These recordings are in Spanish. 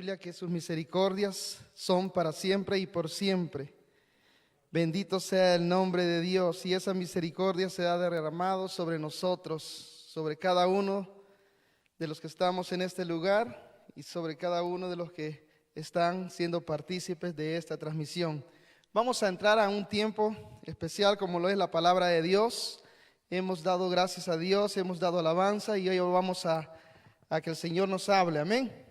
Biblia que sus misericordias son para siempre y por siempre. Bendito sea el nombre de Dios, y esa misericordia se ha derramado sobre nosotros, sobre cada uno de los que estamos en este lugar y sobre cada uno de los que están siendo partícipes de esta transmisión. Vamos a entrar a un tiempo especial como lo es la palabra de Dios. Hemos dado gracias a Dios, hemos dado alabanza y hoy vamos a que el Señor nos hable, amén.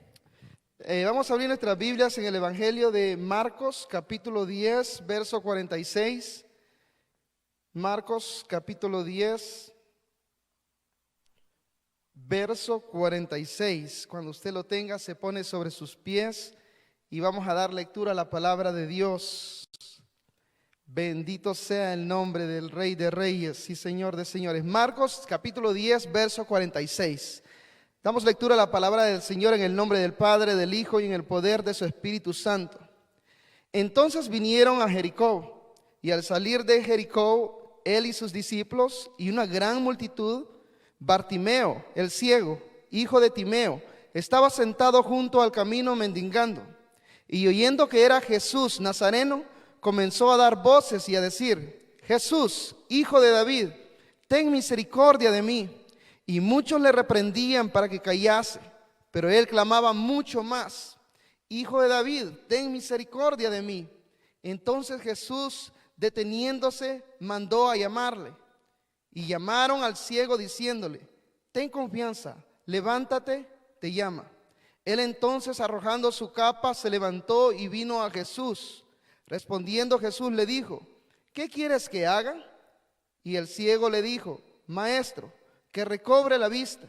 Vamos a abrir nuestras Biblias en el Evangelio de Marcos, capítulo 10, verso 46. Marcos, capítulo 10, verso 46. Cuando usted lo tenga, se pone sobre sus pies y vamos a dar lectura a la palabra de Dios. Bendito sea el nombre del Rey de Reyes y Señor de Señores. Marcos, capítulo 10, verso 46. Damos lectura a la palabra del Señor en el nombre del Padre, del Hijo y en el poder de su Espíritu Santo. Entonces vinieron a Jericó, y al salir de Jericó, él y sus discípulos y una gran multitud, Bartimeo, el ciego, hijo de Timeo, estaba sentado junto al camino mendigando. Y oyendo que era Jesús Nazareno, comenzó a dar voces y a decir: Jesús, hijo de David, ten misericordia de mí. Y muchos le reprendían para que callase, pero él clamaba mucho más: Hijo de David, ten misericordia de mí. Entonces Jesús, deteniéndose, mandó a llamarle. Y llamaron al ciego diciéndole: Ten confianza, levántate, te llama. Él entonces, arrojando su capa, se levantó y vino a Jesús. Respondiendo Jesús le dijo: ¿Qué quieres que haga? Y el ciego le dijo: Maestro, que recobre la vista.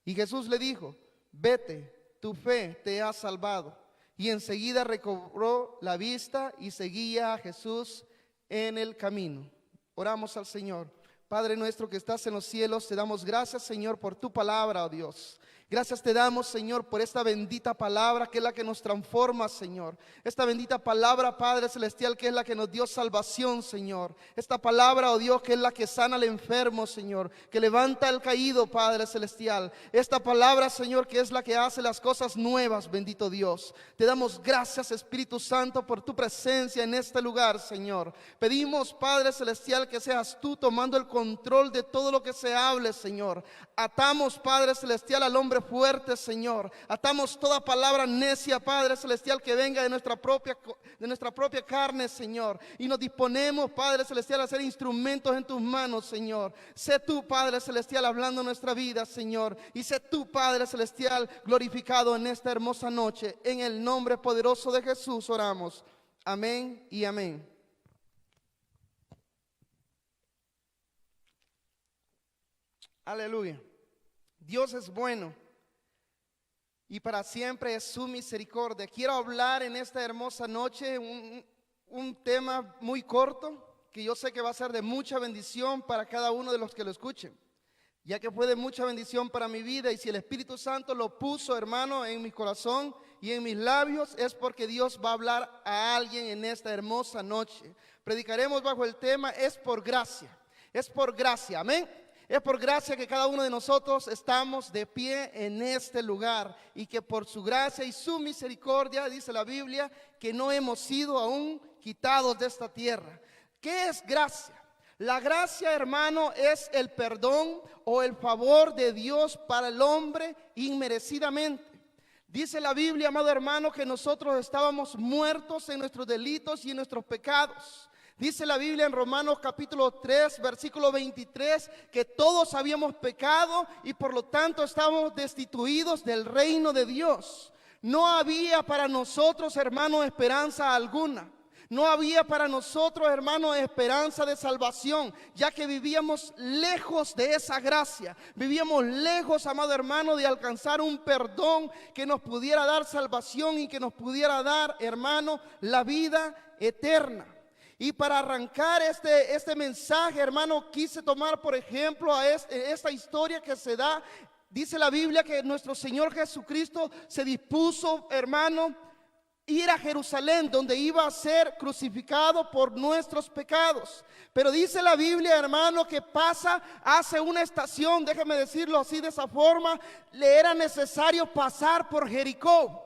Y Jesús le dijo: Vete, tu fe te ha salvado. Y enseguida recobró la vista y seguía a Jesús en el camino. Oramos al Señor. Padre nuestro que estás en los cielos, te damos gracias, Señor, por tu palabra, oh Dios. Gracias te damos, Señor, por esta bendita palabra que es la que nos transforma, Señor. Esta bendita palabra, Padre Celestial, que es la que nos dio salvación, Señor. Esta palabra, oh Dios, que es la que sana al enfermo, Señor, que levanta al caído, Padre Celestial. Esta palabra, Señor, que es la que hace las cosas nuevas, bendito Dios. Te damos gracias, Espíritu Santo, por tu presencia en este lugar, Señor. Pedimos, Padre Celestial, que seas tú tomando el control de todo lo que se hable, Señor. Atamos, Padre Celestial, al hombre fuerte, Señor. Atamos toda palabra necia, Padre Celestial, que venga de nuestra propia carne, Señor. Y nos disponemos, Padre Celestial, a ser instrumentos en tus manos, Señor. Sé tú, Padre Celestial, hablando nuestra vida, Señor. Y sé tú, Padre Celestial, glorificado en esta hermosa noche. En el nombre poderoso de Jesús oramos. Amén y amén. Aleluya. Dios es bueno y para siempre es su misericordia. Quiero hablar en esta hermosa noche un tema muy corto que yo sé que va a ser de mucha bendición para cada uno de los que lo escuchen, ya que fue de mucha bendición para mi vida. Y si el Espíritu Santo lo puso, hermano, en mi corazón y en mis labios, es porque Dios va a hablar a alguien en esta hermosa noche. Predicaremos bajo el tema: es por gracia. Es por gracia, amén. Es por gracia que cada uno de nosotros estamos de pie en este lugar, y que por su gracia y su misericordia, dice la Biblia, que no hemos sido aún quitados de esta tierra. ¿Qué es gracia? La gracia, hermano, es el perdón o el favor de Dios para el hombre inmerecidamente. Dice la Biblia, amado hermano, que nosotros estábamos muertos en nuestros delitos y en nuestros pecados. Dice la Biblia en Romanos capítulo 3, versículo 23, que todos habíamos pecado y por lo tanto estábamos destituidos del reino de Dios. No había para nosotros, hermano, esperanza alguna. No había para nosotros, hermano, esperanza de salvación, ya que vivíamos lejos de esa gracia. Vivíamos lejos, amado hermano, de alcanzar un perdón que nos pudiera dar salvación y que nos pudiera dar, hermano, la vida eterna. Y para arrancar este mensaje, hermano, quise tomar por ejemplo a esta historia que se da. Dice la Biblia que nuestro Señor Jesucristo se dispuso, hermano, ir a Jerusalén, donde iba a ser crucificado por nuestros pecados. Pero dice la Biblia, hermano, que hace una estación, déjeme decirlo así de esa forma, le era necesario pasar por Jericó.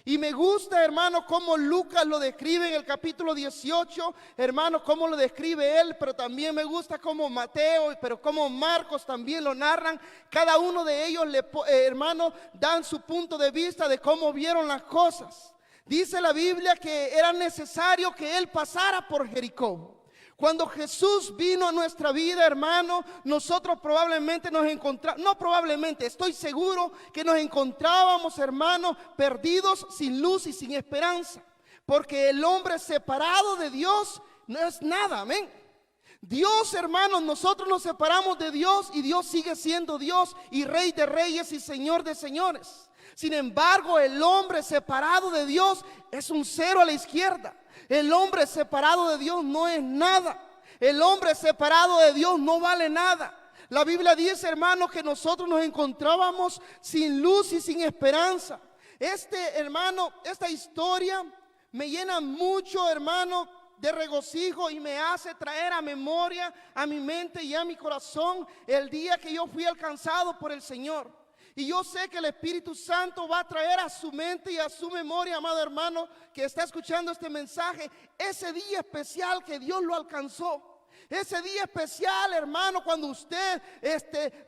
Y me gusta, hermano, cómo Lucas lo describe en el capítulo 18, hermano, cómo lo describe él, pero también me gusta cómo Mateo, pero cómo Marcos también lo narran. Cada uno de ellos, hermano, dan su punto de vista de cómo vieron las cosas. Dice la Biblia que era necesario que él pasara por Jericó. Cuando Jesús vino a nuestra vida, hermano, nosotros probablemente nos encontramos, no probablemente, estoy seguro que nos encontrábamos, hermano, perdidos, sin luz y sin esperanza. Porque el hombre separado de Dios no es nada, amén. Dios, hermanos, nosotros nos separamos de Dios y Dios sigue siendo Dios y Rey de reyes y Señor de señores. Sin embargo, el hombre separado de Dios es un cero a la izquierda. El hombre separado de Dios no es nada. El hombre separado de Dios no vale nada. La Biblia dice, hermano, que nosotros nos encontrábamos sin luz y sin esperanza. Hermano, esta historia me llena mucho, hermano, de regocijo y me hace traer a memoria, a mi mente y a mi corazón el día que yo fui alcanzado por el Señor. Y yo sé que el Espíritu Santo va a traer a su mente y a su memoria, amado hermano, que está escuchando este mensaje, ese día especial que Dios lo alcanzó. Ese día especial, hermano, cuando usted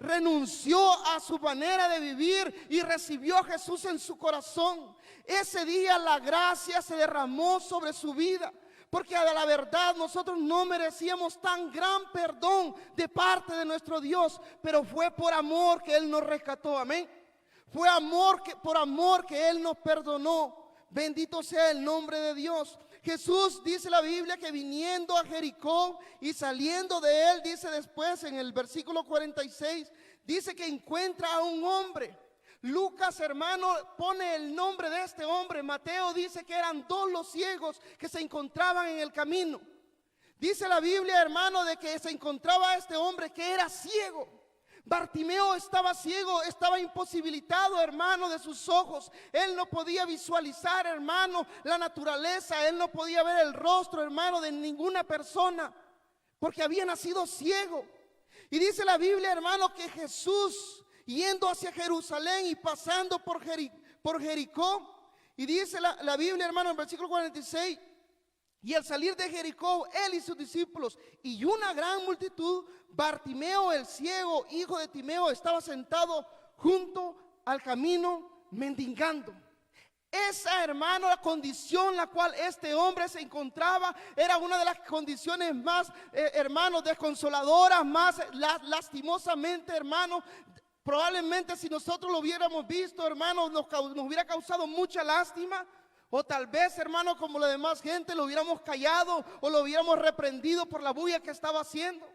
renunció a su manera de vivir y recibió a Jesús en su corazón. Ese día la gracia se derramó sobre su vida. Porque a la verdad nosotros no merecíamos tan gran perdón de parte de nuestro Dios, pero fue por amor que Él nos rescató, amén. Fue por amor que Él nos perdonó. Bendito sea el nombre de Dios. Jesús, dice la Biblia, que viniendo a Jericó y saliendo de él, dice después en el versículo 46, dice que encuentra a un hombre. Lucas, hermano, pone el nombre de este hombre. Mateo dice que eran dos los ciegos que se encontraban en el camino. Dice la Biblia, hermano, de que se encontraba este hombre que era ciego. Bartimeo estaba ciego, estaba imposibilitado, hermano, de sus ojos. Él no podía visualizar, hermano, la naturaleza. Él no podía ver el rostro, hermano, de ninguna persona, porque había nacido ciego. Y dice la Biblia, hermano, que Jesús, yendo hacia Jerusalén y pasando por Jericó, y dice la Biblia, hermano, en versículo 46, y al salir de Jericó, él y sus discípulos y una gran multitud, Bartimeo el ciego, hijo de Timeo, estaba sentado junto al camino mendigando. Esa, hermano, la condición en la cual este hombre se encontraba era una de las condiciones más, hermano, desconsoladoras, más lastimosamente, hermano. Probablemente si nosotros lo hubiéramos visto, hermano, nos hubiera causado mucha lástima. O tal vez, hermano, como la demás gente, lo hubiéramos callado o lo hubiéramos reprendido por la bulla que estaba haciendo.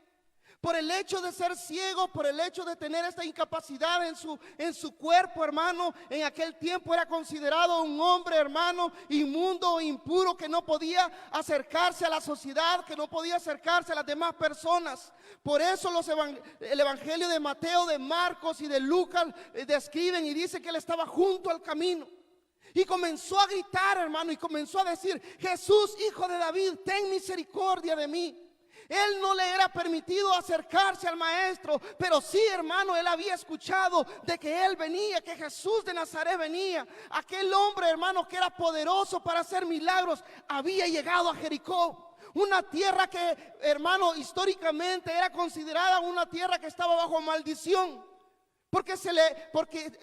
Por el hecho de ser ciego, por el hecho de tener esta incapacidad en su cuerpo, hermano, en aquel tiempo era considerado un hombre, hermano, inmundo o impuro, que no podía acercarse a la sociedad, que no podía acercarse a las demás personas. Por eso el evangelio de Mateo, de Marcos y de Lucas describen y dice que él estaba junto al camino. Y comenzó a gritar, hermano, y comenzó a decir: Jesús, hijo de David, ten misericordia de mí. Él no le era permitido acercarse al maestro, pero sí, hermano, él había escuchado de que él venía, que Jesús de Nazaret venía. Aquel hombre, hermano, que era poderoso para hacer milagros, había llegado a Jericó. Una tierra que, hermano, históricamente era considerada una tierra que estaba bajo maldición. Porque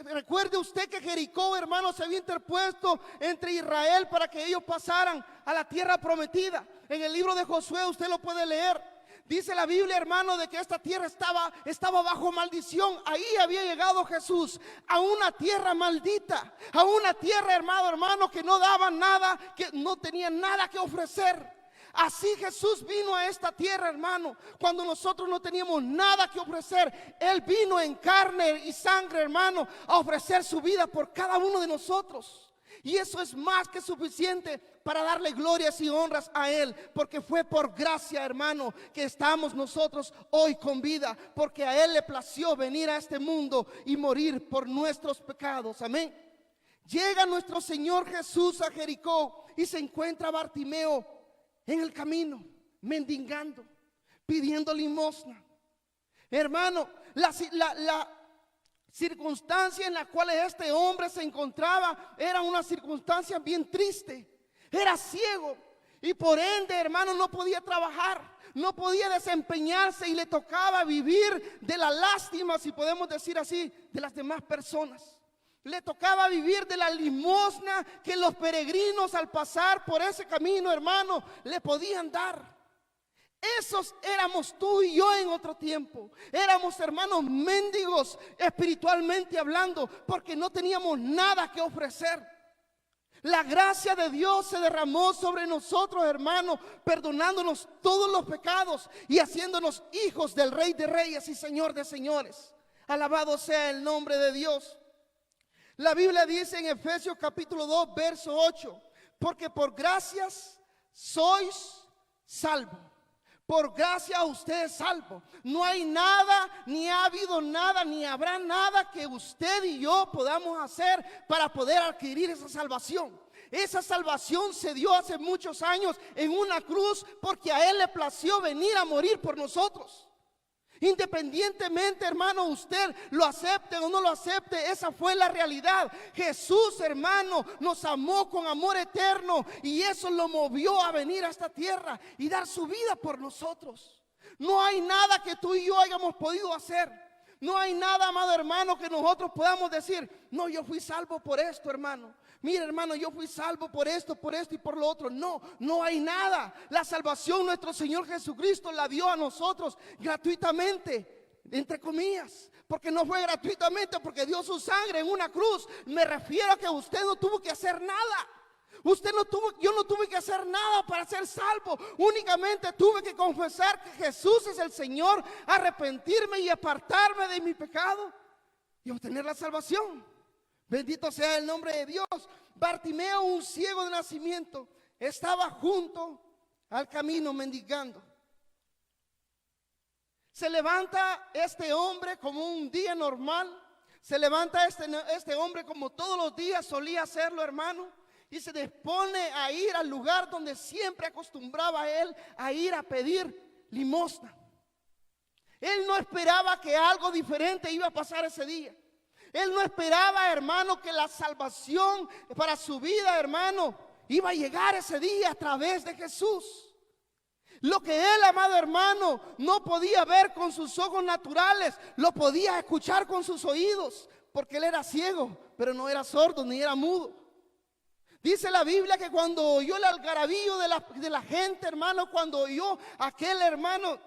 recuerde usted que Jericó, hermano, se había interpuesto entre Israel para que ellos pasaran a la tierra prometida. En el libro de Josué usted lo puede leer. Dice la Biblia, hermano, de que esta tierra estaba bajo maldición. Ahí había llegado Jesús, a una tierra maldita, a una tierra, hermano, que no daba nada, que no tenía nada que ofrecer. Así Jesús vino a esta tierra, hermano, cuando nosotros no teníamos nada que ofrecer. Él vino en carne y sangre, hermano, a ofrecer su vida por cada uno de nosotros. Y eso es más que suficiente para darle glorias y honras a Él, porque fue por gracia, hermano, que estamos nosotros hoy con vida, porque a Él le plació venir a este mundo y morir por nuestros pecados, amén. Llega nuestro Señor Jesús a Jericó y se encuentra Bartimeo en el camino, mendigando, pidiendo limosna. Hermano, circunstancia en la cual este hombre se encontraba era una circunstancia bien triste. Era ciego y por ende, hermano, no podía trabajar, no podía desempeñarse y le tocaba vivir de la lástima, si podemos decir así, de las demás personas. Le tocaba vivir de la limosna que los peregrinos al pasar por ese camino, hermano, le podían dar. Esos éramos tú y yo en otro tiempo. Éramos hermanos mendigos espiritualmente hablando, porque no teníamos nada que ofrecer. La gracia de Dios se derramó sobre nosotros, hermanos, perdonándonos todos los pecados y haciéndonos hijos del Rey de Reyes y Señor de Señores. Alabado sea el nombre de Dios. La Biblia dice en Efesios capítulo 2, verso 8, porque por gracias sois salvos. Por gracia usted es salvo. No hay nada, ni ha habido nada, ni habrá nada que usted y yo podamos hacer para poder adquirir esa salvación. Esa salvación se dio hace muchos años en una cruz porque a Él le plació venir a morir por nosotros. Independientemente, hermano, usted lo acepte o no lo acepte, esa fue la realidad. Jesús, hermano, nos amó con amor eterno y eso lo movió a venir a esta tierra y dar su vida por nosotros. No hay nada que tú y yo hayamos podido hacer. No hay nada, amado hermano, que nosotros podamos decir, no, yo fui salvo por esto, hermano. Mira, hermano, yo fui salvo por esto y por lo otro. No, no hay nada. La salvación nuestro Señor Jesucristo la dio a nosotros gratuitamente, entre comillas. Porque no fue gratuitamente, porque dio su sangre en una cruz. Me refiero a que usted no tuvo que hacer nada. Yo no tuve que hacer nada para ser salvo. Únicamente tuve que confesar que Jesús es el Señor, arrepentirme y apartarme de mi pecado y obtener la salvación. Bendito sea el nombre de Dios. Bartimeo, un ciego de nacimiento, estaba junto al camino mendigando. Se levanta este hombre como un día normal. Se levanta este hombre como todos los días solía hacerlo, hermano. Y se dispone a ir al lugar donde siempre acostumbraba él a ir a pedir limosna. Él no esperaba que algo diferente iba a pasar ese día. Él no esperaba, hermano, que la salvación para su vida, hermano, iba a llegar ese día a través de Jesús. Lo que él, amado hermano, no podía ver con sus ojos naturales, lo podía escuchar con sus oídos, porque él era ciego, pero no era sordo ni era mudo. Dice la Biblia que cuando oyó el algarabío de la gente, hermano, cuando oyó aquel, hermano,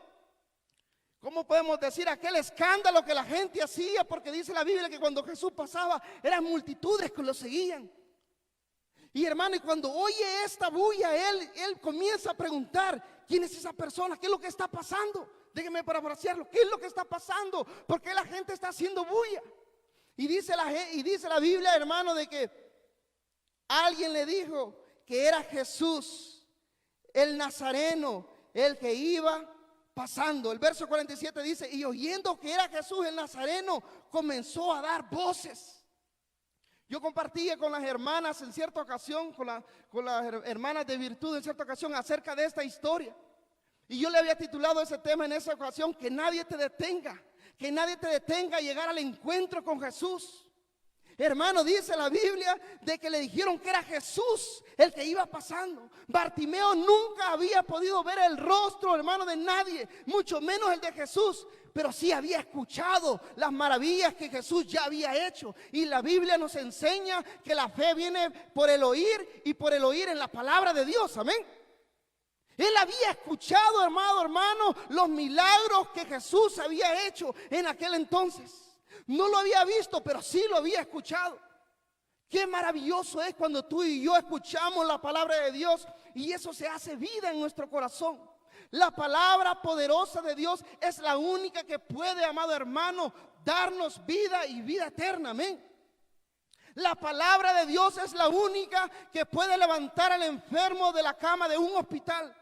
¿cómo podemos decir? Aquel escándalo que la gente hacía, porque dice la Biblia que cuando Jesús pasaba eran multitudes que lo seguían. Y hermano, y cuando oye esta bulla, él comienza a preguntar, ¿quién es esa persona? ¿Qué es lo que está pasando? Déjeme parafrasearlo, ¿qué es lo que está pasando? ¿Por qué la gente está haciendo bulla? Y dice la Biblia, hermano, de que alguien le dijo que era Jesús, el Nazareno, el que iba pasando. El verso 47 dice, y oyendo que era Jesús el Nazareno, comenzó a dar voces. Yo compartía con las hermanas en cierta ocasión, con las hermanas de virtud en cierta ocasión, acerca de esta historia. Y yo le había titulado ese tema en esa ocasión, que nadie te detenga a llegar al encuentro con Jesús. Hermano, dice la Biblia de que le dijeron que era Jesús el que iba pasando. Bartimeo nunca había podido ver el rostro, hermano, de nadie, mucho menos el de Jesús, pero sí había escuchado las maravillas que Jesús ya había hecho. Y la Biblia nos enseña que la fe viene por el oír y por el oír en la palabra de Dios, amén. Él había escuchado, hermano, los milagros que Jesús había hecho en aquel entonces. No lo había visto, pero sí lo había escuchado. Qué maravilloso es cuando tú y yo escuchamos la palabra de Dios y eso se hace vida en nuestro corazón. La palabra poderosa de Dios es la única que puede, amado hermano, darnos vida y vida eterna, amén. La palabra de Dios es la única que puede levantar al enfermo de la cama de un hospital.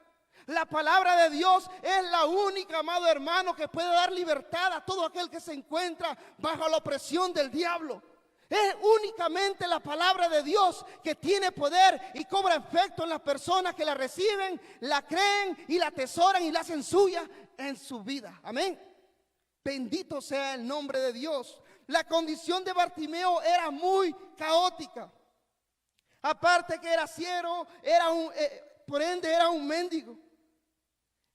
La palabra de Dios es la única, amado hermano, que puede dar libertad a todo aquel que se encuentra bajo la opresión del diablo. Es únicamente la palabra de Dios que tiene poder y cobra efecto en las personas que la reciben, la creen y la atesoran y la hacen suya en su vida. Amén. Bendito sea el nombre de Dios. La condición de Bartimeo era muy caótica. Aparte que era ciego, por ende era un mendigo.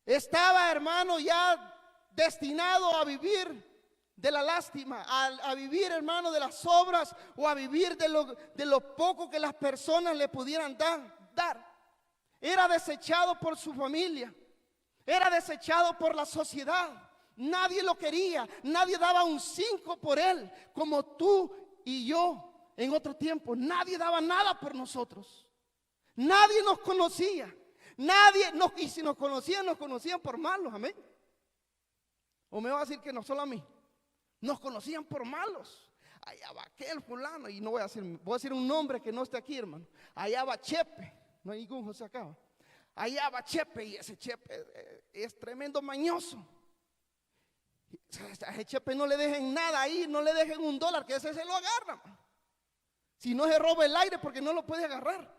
Estaba, hermano, ya destinado a vivir de la lástima, a vivir, hermano, de las obras, o a vivir de lo poco que las personas le pudieran dar. Era desechado por su familia, era desechado por la sociedad. Nadie lo quería, nadie daba un 5 por él, como tú y yo en otro tiempo. Nadie daba nada por nosotros. Nadie nos conocía. Y si nos conocían por malos, amén. O me va a decir que no solo a mí. Nos conocían por malos. Allá va aquel fulano, y no voy a decir un nombre que no esté aquí, hermano. Allá va Chepe, no hay ningún José acá. Allá va Chepe, y ese Chepe es tremendo mañoso. A ese Chepe no le dejen nada ahí, no le dejen $1, que ese se lo agarra. Si no se roba el aire, porque no lo puede agarrar.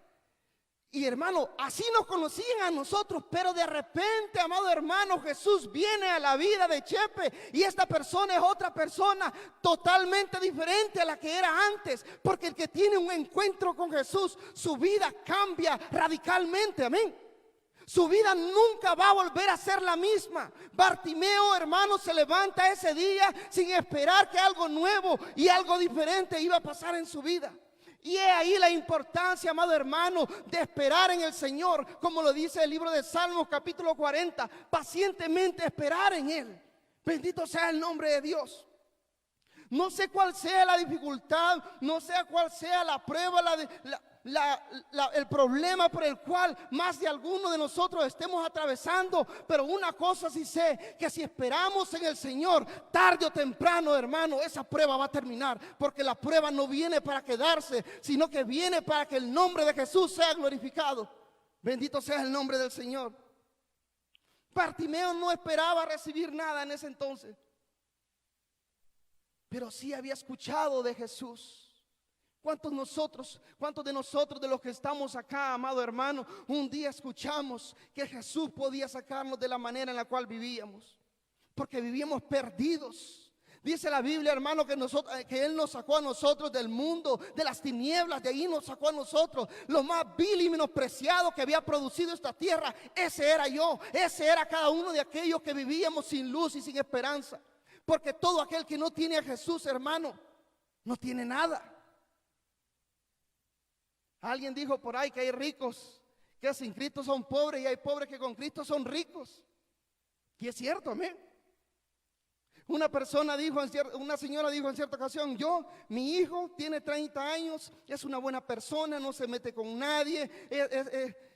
Y hermano, así nos conocían a nosotros, pero de repente, amado hermano, Jesús viene a la vida de Chepe, y esta persona es otra persona totalmente diferente a la que era antes, porque el que tiene un encuentro con Jesús, su vida cambia radicalmente, amén. Su vida nunca va a volver a ser la misma. Bartimeo, hermano, se levanta ese día sin esperar que algo nuevo y algo diferente iba a pasar en su vida. Y es ahí la importancia, amado hermano, de esperar en el Señor, como lo dice el libro de Salmos capítulo 40, pacientemente esperar en Él. Bendito sea el nombre de Dios. No sé cuál sea la dificultad, no sé cuál sea la prueba, el problema por el cual más de alguno de nosotros estemos atravesando, pero una cosa sí sé, que si esperamos en el Señor, tarde o temprano, hermano, esa prueba va a terminar, porque la prueba no viene para quedarse, sino que viene para que el nombre de Jesús sea glorificado. Bendito sea el nombre del Señor. Bartimeo no esperaba recibir nada en ese entonces, pero sí había escuchado de Jesús. ¿Cuántos de nosotros de los que estamos acá, amado hermano, un día escuchamos que Jesús podía sacarnos de la manera en la cual vivíamos? Porque vivíamos perdidos. Dice la Biblia, hermano, que Él nos sacó a nosotros del mundo, de las tinieblas, de ahí nos sacó a nosotros. Lo más vil y menospreciado que había producido esta tierra, ese era yo, ese era cada uno de aquellos que vivíamos sin luz y sin esperanza. Porque todo aquel que no tiene a Jesús, hermano, no tiene nada. Alguien dijo por ahí que hay ricos que sin Cristo son pobres, y hay pobres que con Cristo son ricos. Y es cierto, amén. Una señora dijo en cierta ocasión: mi hijo tiene 30 años, es una buena persona, no se mete con nadie,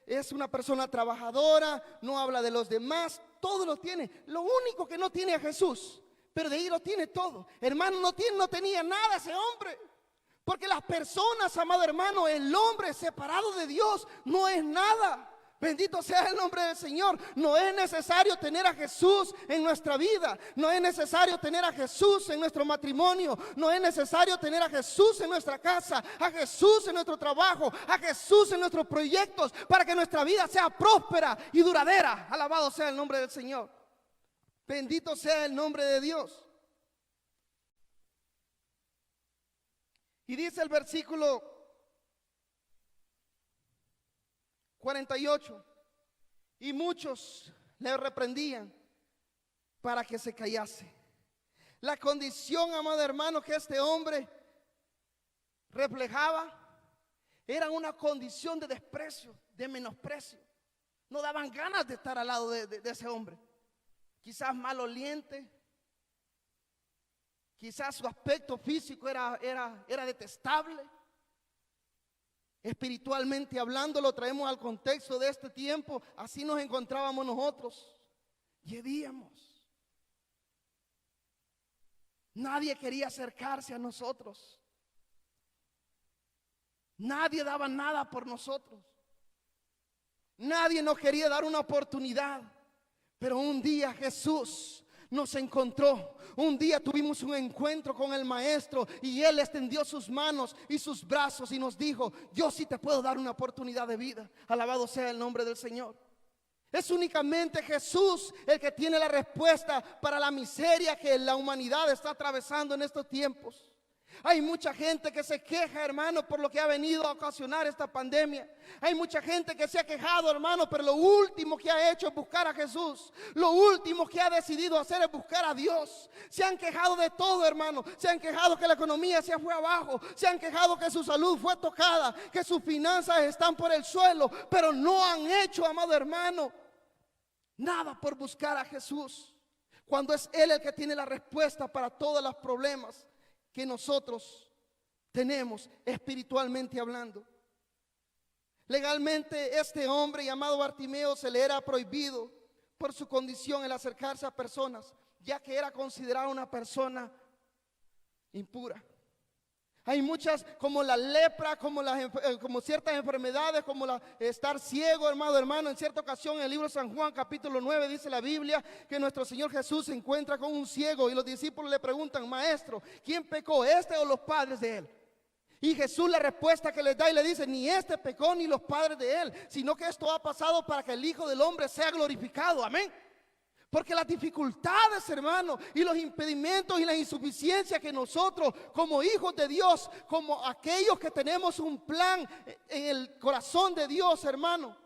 es una persona trabajadora, no habla de los demás, todo lo tiene. Lo único que no tiene a Jesús, pero de ahí lo tiene todo. Hermano, no tenía nada ese hombre. Porque las personas, amado hermano, el hombre separado de Dios no es nada. Bendito sea el nombre del Señor. No es necesario tener a Jesús en nuestra vida. No es necesario tener a Jesús en nuestro matrimonio. No es necesario tener a Jesús en nuestra casa, a Jesús en nuestro trabajo, a Jesús en nuestros proyectos, para que nuestra vida sea próspera y duradera. Alabado sea el nombre del Señor. Bendito sea el nombre de Dios. Y dice el versículo 48: y muchos le reprendían para que se callase. La condición, amado hermano, que este hombre reflejaba era una condición de desprecio, de menosprecio. No daban ganas de estar al lado de ese hombre. Quizás maloliente. Quizás su aspecto físico era detestable. Espiritualmente hablando, lo traemos al contexto de este tiempo. Así nos encontrábamos nosotros. Llevíamos. Nadie quería acercarse a nosotros. Nadie daba nada por nosotros. Nadie nos quería dar una oportunidad. Pero un día Jesús nos encontró. Un día tuvimos un encuentro con el Maestro, y Él extendió sus manos y sus brazos y nos dijo: yo sí te puedo dar una oportunidad de vida. Alabado sea el nombre del Señor. Es únicamente Jesús el que tiene la respuesta para la miseria que la humanidad está atravesando en estos tiempos. Hay mucha gente que se queja, hermano, por lo que ha venido a ocasionar esta pandemia. Hay mucha gente que se ha quejado, hermano, pero lo último que ha hecho es buscar a Jesús. Lo último que ha decidido hacer es buscar a Dios. Se han quejado de todo, hermano. Se han quejado que la economía se fue abajo. Se han quejado que su salud fue tocada, que sus finanzas están por el suelo. Pero no han hecho, amado hermano, nada por buscar a Jesús, cuando es Él el que tiene la respuesta para todos los problemas que nosotros tenemos espiritualmente hablando. Legalmente este hombre llamado Bartimeo se le era prohibido por su condición el acercarse a personas, ya que era considerado una persona impura. Hay muchas, como la lepra, como ciertas enfermedades, como estar ciego, hermano. En cierta ocasión en el libro de San Juan, capítulo 9, dice la Biblia que nuestro Señor Jesús se encuentra con un ciego y los discípulos le preguntan: maestro, ¿quién pecó, este o los padres de él? Y Jesús la respuesta que les da y le dice: ni este pecó ni los padres de él, sino que esto ha pasado para que el Hijo del Hombre sea glorificado. Amén. Porque las dificultades, hermano, y los impedimentos y la insuficiencia que nosotros como hijos de Dios, como aquellos que tenemos un plan en el corazón de Dios, hermano,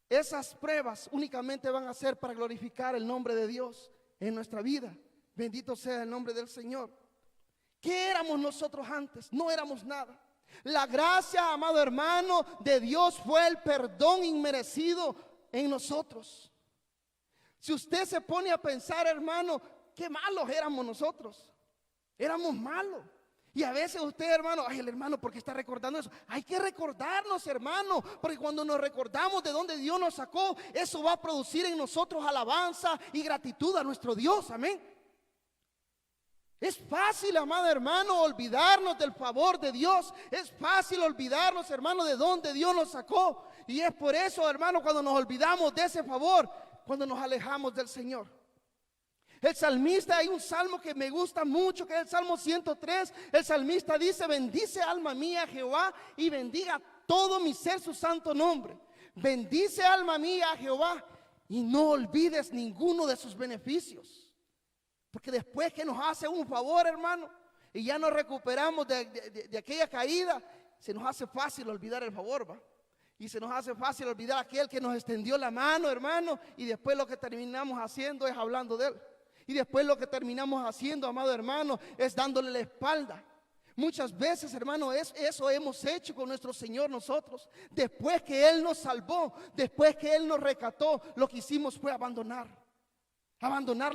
esas pruebas únicamente van a ser para glorificar el nombre de Dios en nuestra vida. Bendito sea el nombre del Señor. ¿Qué éramos nosotros antes? No éramos nada. La gracia, amado hermano, de Dios fue el perdón inmerecido en nosotros. Si usted se pone a pensar, hermano, qué malos éramos nosotros. Éramos malos. Y a veces usted, hermano, ay, el hermano, ¿por qué está recordando eso? Hay que recordarnos, hermano, porque cuando nos recordamos de dónde Dios nos sacó, eso va a producir en nosotros alabanza y gratitud a nuestro Dios. Amén. Es fácil, amado hermano, olvidarnos del favor de Dios. Es fácil olvidarnos, hermano, de dónde Dios nos sacó. Y es por eso, hermano, cuando nos olvidamos de ese favor, cuando nos alejamos del Señor. El salmista, hay un salmo que me gusta mucho, que es el Salmo 103. El salmista dice: bendice alma mía a Jehová y bendiga todo mi ser su santo nombre. Bendice alma mía a Jehová y no olvides ninguno de sus beneficios. Porque después que nos hace un favor, hermano, y ya nos recuperamos de aquella caída, se nos hace fácil olvidar el favor, ¿va? Y se nos hace fácil olvidar a aquel que nos extendió la mano, hermano. Y después lo que terminamos haciendo es hablando de él. Y después lo que terminamos haciendo, amado hermano, es dándole la espalda. Muchas veces, hermano, eso hemos hecho con nuestro Señor nosotros. Después que Él nos salvó, después que Él nos rescató, lo que hicimos fue abandonar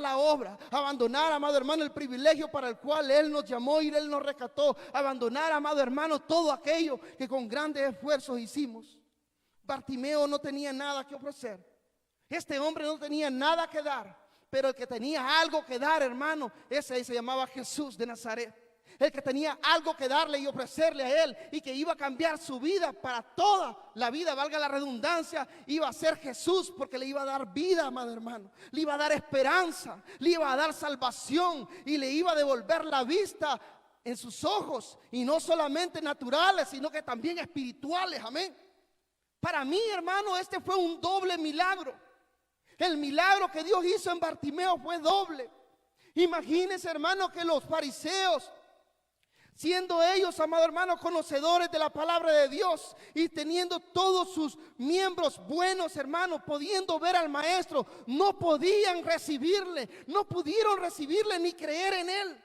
la obra, abandonar, amado hermano, el privilegio para el cual Él nos llamó y Él nos rescató. Abandonar, amado hermano, todo aquello que con grandes esfuerzos hicimos. Bartimeo no tenía nada que ofrecer. Este hombre no tenía nada que dar, pero el que tenía algo que dar, hermano, ese se llamaba Jesús de Nazaret. El que tenía algo que darle y ofrecerle a él, y que iba a cambiar su vida para toda la vida, valga la redundancia, iba a ser Jesús, porque le iba a dar vida, amado hermano. Le iba a dar esperanza, le iba a dar salvación y le iba a devolver la vista en sus ojos, y no solamente naturales, sino que también espirituales. Amén. Para mí, hermano, este fue un doble milagro. El milagro que Dios hizo en Bartimeo fue doble. Imagínense, hermano, que los fariseos, siendo ellos, amado hermano, conocedores de la palabra de Dios y teniendo todos sus miembros buenos, hermano, pudiendo ver al maestro, no podían recibirle, no pudieron recibirle ni creer en él.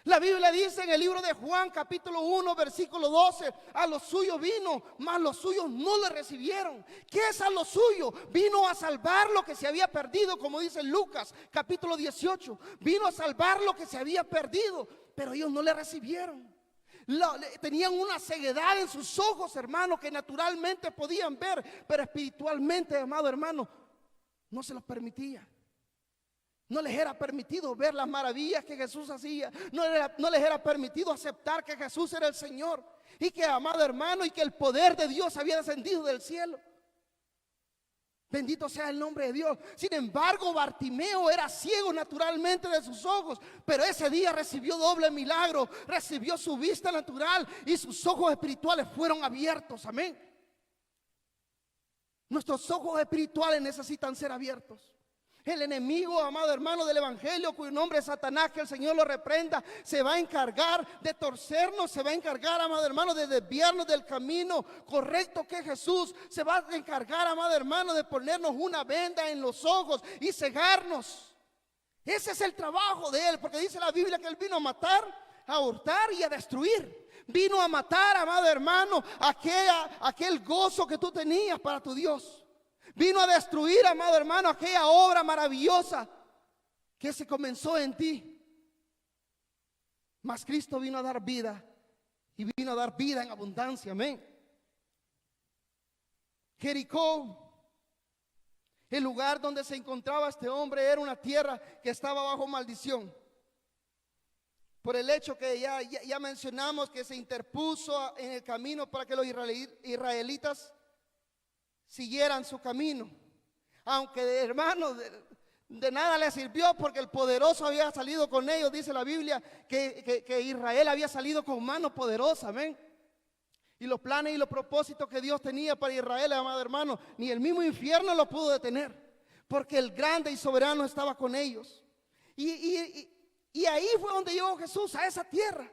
La Biblia dice en el libro de Juan, capítulo 1, versículo 12: a los suyos vino, mas los suyos no le recibieron. ¿Qué es a los suyos? Vino a salvar lo que se había perdido, como dice Lucas, capítulo 18. Vino a salvar lo que se había perdido, pero ellos no le recibieron. Tenían una ceguedad en sus ojos, hermano, que naturalmente podían ver, pero espiritualmente, amado hermano, no se los permitía. No les era permitido ver las maravillas que Jesús hacía. No les era permitido aceptar que Jesús era el Señor. Y que, amado hermano, y que el poder de Dios había descendido del cielo. Bendito sea el nombre de Dios. Sin embargo, Bartimeo era ciego naturalmente de sus ojos, pero ese día recibió doble milagro. Recibió su vista natural y sus ojos espirituales fueron abiertos. Amén. Nuestros ojos espirituales necesitan ser abiertos. El enemigo, amado hermano del evangelio, cuyo nombre es Satanás, que el Señor lo reprenda, se va a encargar de torcernos, se va a encargar, amado hermano, de desviarnos del camino correcto que es Jesús. Se va a encargar, amado hermano, de ponernos una venda en los ojos y cegarnos. Ese es el trabajo de él, porque dice la Biblia que él vino a matar, a hurtar y a destruir. Vino a matar, amado hermano, aquel gozo que tú tenías para tu Dios. Vino a destruir, amado hermano, aquella obra maravillosa que se comenzó en ti. Mas Cristo vino a dar vida, y vino a dar vida en abundancia, amén. Jericó, el lugar donde se encontraba este hombre, era una tierra que estaba bajo maldición. Por el hecho que ya mencionamos, que se interpuso en el camino para que los israelitas siguieran su camino. Aunque, hermanos, de nada les sirvió, porque el poderoso había salido con ellos. Dice la Biblia que Israel había salido con mano poderosa, amén. Y los planes y los propósitos que Dios tenía para Israel, amado hermano, ni el mismo infierno lo pudo detener, porque el grande y soberano estaba con ellos. Y ahí fue donde llegó Jesús, a esa tierra.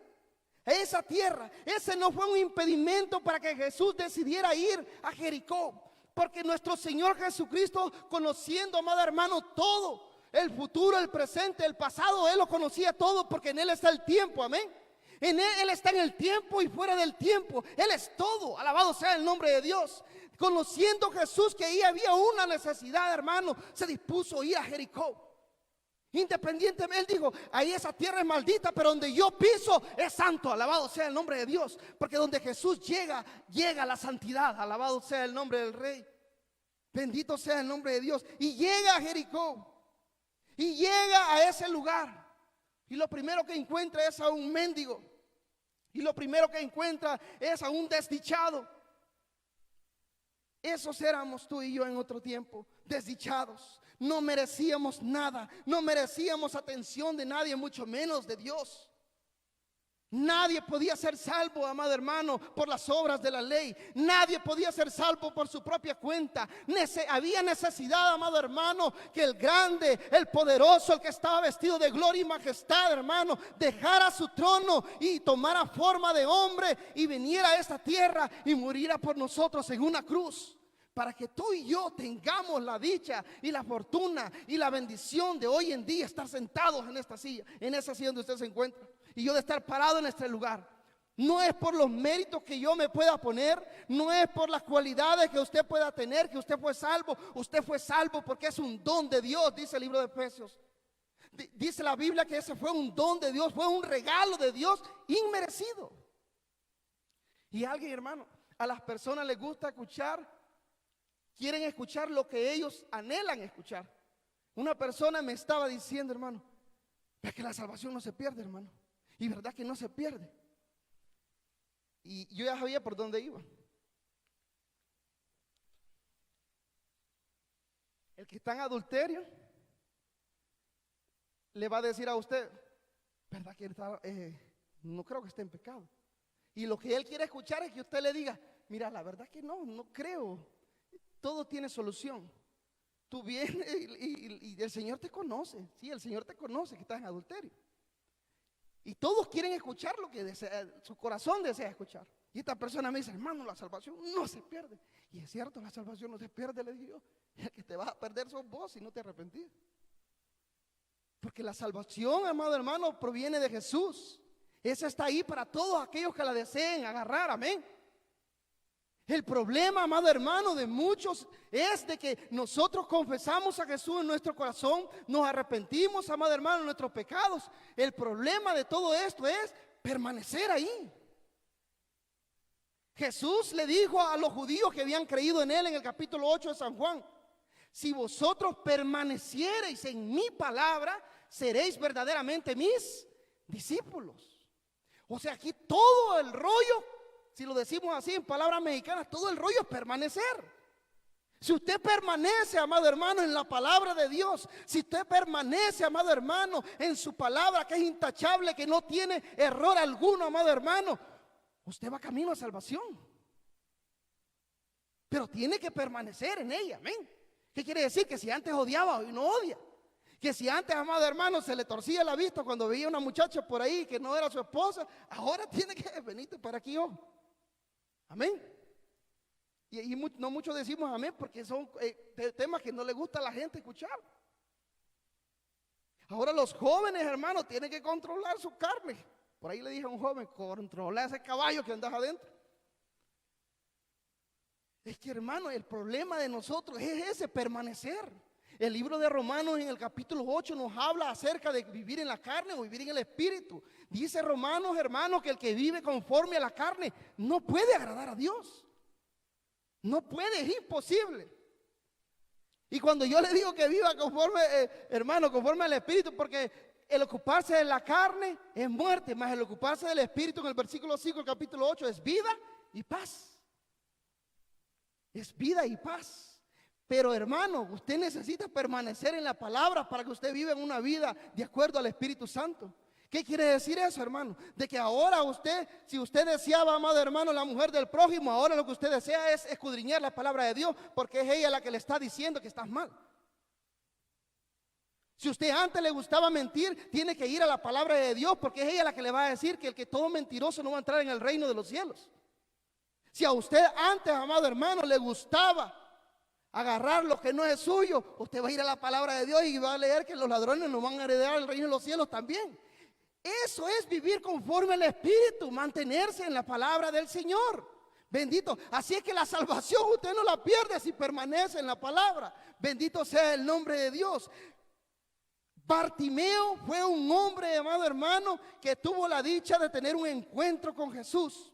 A esa tierra. Ese no fue un impedimento para que Jesús decidiera ir a Jericó. Porque nuestro Señor Jesucristo, conociendo, amado hermano, todo, el futuro, el presente, el pasado, Él lo conocía todo, porque en Él está el tiempo, amén. En Él está en el tiempo y fuera del tiempo. Él es todo, alabado sea el nombre de Dios. Conociendo Jesús que ahí había una necesidad, hermano, se dispuso a ir a Jericó. Independientemente, Él dijo, ahí esa tierra es maldita, pero donde yo piso es santo, alabado sea el nombre de Dios. Porque donde Jesús llega la santidad, alabado sea el nombre del Rey. Bendito sea el nombre de Dios. Y llega a Jericó, y llega a ese lugar, y lo primero que encuentra es a un mendigo, y lo primero que encuentra es a un desdichado. Esos éramos tú y yo en otro tiempo, desdichados. No merecíamos nada, no merecíamos atención de nadie, mucho menos de Dios. Nadie podía ser salvo, amado hermano, por las obras de la ley. Nadie podía ser salvo por su propia cuenta. Había necesidad, amado hermano, que el grande, el poderoso, el que estaba vestido de gloria y majestad, hermano, dejara su trono y tomara forma de hombre y viniera a esta tierra y muriera por nosotros en una cruz, para que tú y yo tengamos la dicha y la fortuna y la bendición de hoy en día estar sentados en esta silla, en esa silla donde usted se encuentra, y yo de estar parado en este lugar. No es por los méritos que yo me pueda poner, no es por las cualidades que usted pueda tener, que usted fue salvo porque es un don de Dios, dice el libro de Efesios. Dice la Biblia que ese fue un don de Dios, fue un regalo de Dios inmerecido. Y alguien, hermano, a las personas les gusta quieren escuchar lo que ellos anhelan escuchar. Una persona me estaba diciendo, hermano, es que la salvación no se pierde, hermano. Y verdad que no se pierde. Y yo ya sabía por dónde iba. El que está en adulterio le va a decir a usted, verdad que no creo que esté en pecado. Y lo que él quiere escuchar es que usted le diga, mira, la verdad que no creo. Todo tiene solución. Tú vienes y el Señor te conoce. Sí, el Señor te conoce que estás en adulterio. Y todos quieren escuchar lo que su corazón desea escuchar. Y esta persona me dice, hermano, la salvación no se pierde. Y es cierto, la salvación no se pierde, le digo yo. El que te vas a perder sos vos si no te arrepentís. Porque la salvación, amado hermano, proviene de Jesús. Esa está ahí para todos aquellos que la deseen agarrar, amén. El problema, amado hermano, de muchos es de que nosotros confesamos a Jesús en nuestro corazón, nos arrepentimos, amado hermano, de nuestros pecados. El problema de todo esto es permanecer ahí. Jesús le dijo a los judíos que habían creído en él en el capítulo 8 de San Juan, si vosotros permaneciereis en mi palabra, seréis verdaderamente mis discípulos. O sea, aquí todo el rollo, si lo decimos así en palabras mexicanas, todo el rollo es permanecer. Si usted permanece, amado hermano, en la palabra de Dios, si usted permanece, amado hermano, en su palabra que es intachable, que no tiene error alguno, amado hermano, usted va camino a salvación. pero tiene que permanecer en ella, amén. ¿Qué quiere decir? Que si antes odiaba, hoy no odia. Que si antes, amado hermano, se le torcía la vista cuando veía una muchacha por ahí que no era su esposa, ahora tiene que venirte para aquí, oh. Amén. Y no muchos decimos amén porque son temas que no le gusta a la gente escuchar. Ahora los jóvenes, hermanos, tienen que controlar su carne. Por ahí le dije a un joven, controla ese caballo que andas adentro. Es que, hermano, el problema de nosotros es ese, permanecer. El libro de Romanos en el capítulo 8 nos habla acerca de vivir en la carne o vivir en el espíritu. Dice Romanos, hermano, que el que vive conforme a la carne no puede agradar a Dios. No puede, es imposible. Y cuando yo le digo que viva conforme, hermano, conforme al espíritu, porque el ocuparse de la carne es muerte, más el ocuparse del espíritu en el versículo 5, el capítulo 8 es vida y paz. Es vida y paz. Pero, hermano, usted necesita permanecer en la palabra para que usted viva en una vida de acuerdo al Espíritu Santo. ¿Qué quiere decir eso, hermano? De que ahora usted, si usted deseaba, amado hermano, la mujer del prójimo, ahora lo que usted desea es escudriñar la palabra de Dios, porque es ella la que le está diciendo que estás mal. Si usted antes le gustaba mentir, tiene que ir a la palabra de Dios, porque es ella la que le va a decir que el que todo mentiroso no va a entrar en el reino de los cielos. Si a usted antes, amado hermano, le gustaba agarrar lo que no es suyo, usted va a ir a la palabra de Dios y va a leer que los ladrones no van a heredar el reino de los cielos también. Eso es vivir conforme al Espíritu, mantenerse en la palabra del Señor. Bendito. Así es que la salvación usted no la pierde si permanece en la palabra. Bendito sea el nombre de Dios. Bartimeo fue un hombre, amado hermano, que tuvo la dicha de tener un encuentro con Jesús.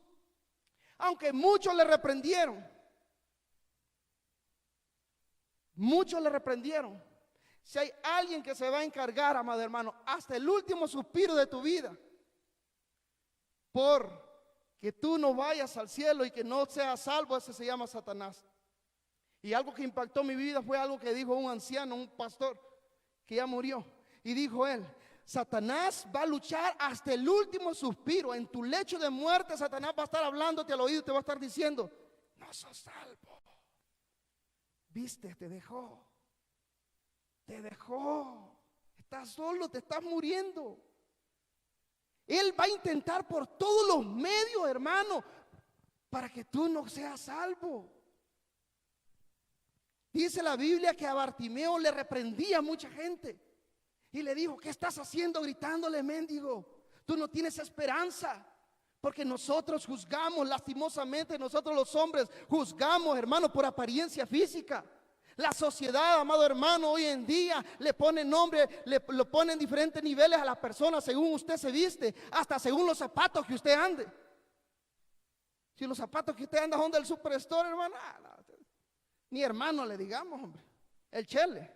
Aunque muchos le reprendieron. Muchos le reprendieron. Si hay alguien que se va a encargar, amado hermano, hasta el último suspiro de tu vida, por que tú no vayas al cielo y que no seas salvo, ese se llama Satanás. Y algo que impactó mi vida fue algo que dijo un anciano, un pastor que ya murió. Y dijo él, Satanás va a luchar hasta el último suspiro. En tu lecho de muerte, Satanás va a estar hablándote al oído y te va a estar diciendo, no sos salvo. Viste, te dejó. Te dejó. Estás solo, te estás muriendo. Él va a intentar por todos los medios, hermano, para que tú no seas salvo. Dice la Biblia que a Bartimeo le reprendía a mucha gente. Y le dijo, ¿qué estás haciendo gritándole, mendigo? Tú no tienes esperanza. Porque nosotros juzgamos, lastimosamente, nosotros los hombres juzgamos, hermano, por apariencia física. La sociedad, amado hermano, hoy en día le pone nombre, lo pone en diferentes niveles a las personas según usted se viste, hasta según los zapatos que usted ande. Si los zapatos que usted anda son del Superstore, hermano, ni hermano le digamos, hombre. El Chele.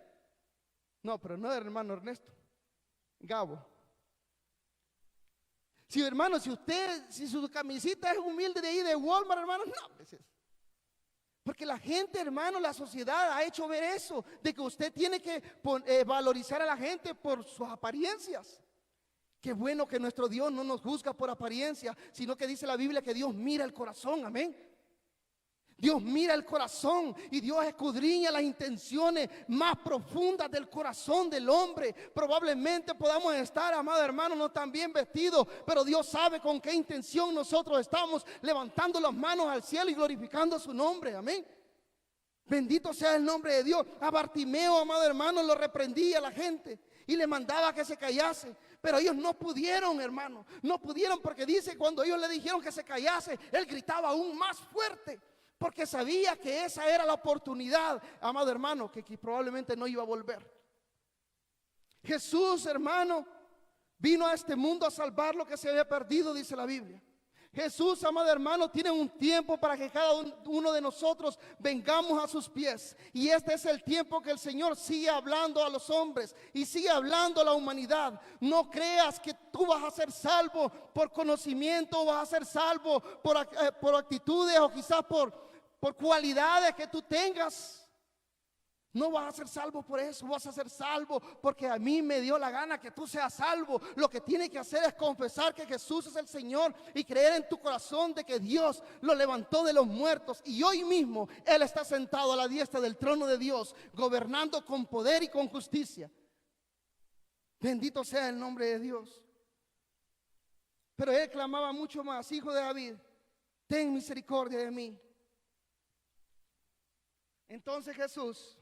No, pero no del hermano Ernesto. Gabo. Si hermano, si su camisita es humilde de ahí de Walmart, hermano, no, pues es. Porque la gente, hermano, la sociedad ha hecho ver eso, de que usted tiene que valorizar a la gente por sus apariencias. Qué bueno que nuestro Dios no nos juzga por apariencia, sino que dice la Biblia que Dios mira el corazón, amén. Dios mira el corazón y Dios escudriña las intenciones más profundas del corazón del hombre. Probablemente podamos estar, amado hermano, no tan bien vestidos, pero Dios sabe con qué intención nosotros estamos levantando las manos al cielo y glorificando su nombre, amén. Bendito sea el nombre de Dios. A Bartimeo, amado hermano, lo reprendía la gente y le mandaba que se callase. Pero ellos no pudieron, hermano, no pudieron, porque dice, cuando ellos le dijeron que se callase, él gritaba aún más fuerte. Porque sabía que esa era la oportunidad, amado hermano, que probablemente no iba a volver. Jesús, hermano, vino a este mundo a salvar lo que se había perdido, dice la Biblia. Jesús, amado hermano, tiene un tiempo para que cada uno de nosotros vengamos a sus pies. Y este es el tiempo que el Señor sigue hablando a los hombres y sigue hablando a la humanidad. No creas que tú vas a ser salvo por conocimiento, o vas a ser salvo por actitudes o quizás por cualidades que tú tengas. No vas a ser salvo por eso, vas a ser salvo porque a mí me dio la gana que tú seas salvo. Lo que tienes que hacer es confesar que Jesús es el Señor y creer en tu corazón de que Dios lo levantó de los muertos. Y hoy mismo Él está sentado a la diestra del trono de Dios, gobernando con poder y con justicia. Bendito sea el nombre de Dios. Pero Él clamaba mucho más: Hijo de David, ten misericordia de mí. Entonces Jesús,